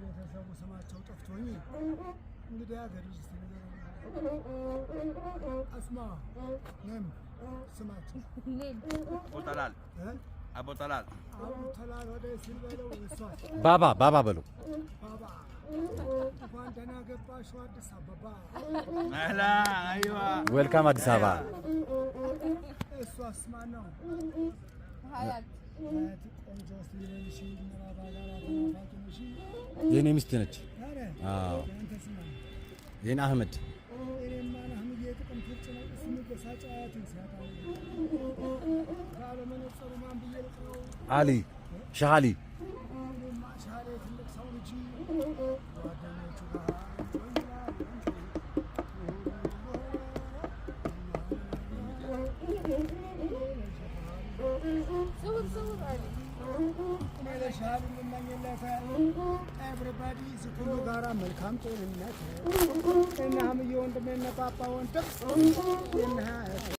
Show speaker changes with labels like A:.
A: ቤተሰቡ ስማቸው ጠፍቶኝ እንግዲህ ሀገር ልጅ አስማ ነም ስማቸው
B: አቦጠላል አቦጠላል
A: ወደ ሲልበለው እሷ
C: ባባ በለው
A: ባባ እንኳን ደህና ገባሽ አዲስ አበባ።
B: አላ አይዋ
C: ዌልካም አዲስ አበባ።
A: እሷ አስማ ነው
D: ሀያት
A: ቆንጆ ስለልሽ ምራባ ጋራ ታቂሽ
C: የኔ ሚስት ነች። አዎ የኔ አህመድ
A: እኔማ አህመድ የጥቅም ፍጭ ነው ስሙ በሳጫያትን ሲያታው ባለመነ ጽሩ ማን በየልቀው
C: አሊ ሻሊ
A: እኔማ ሻሌ ትልቅ ሰው ልጅ ጓደኞቹ ጋር everybody is ሁሉ ጋራ መልካም ጤንነት እና አህመድ ወንድሜ እና ፓፓ ወንድም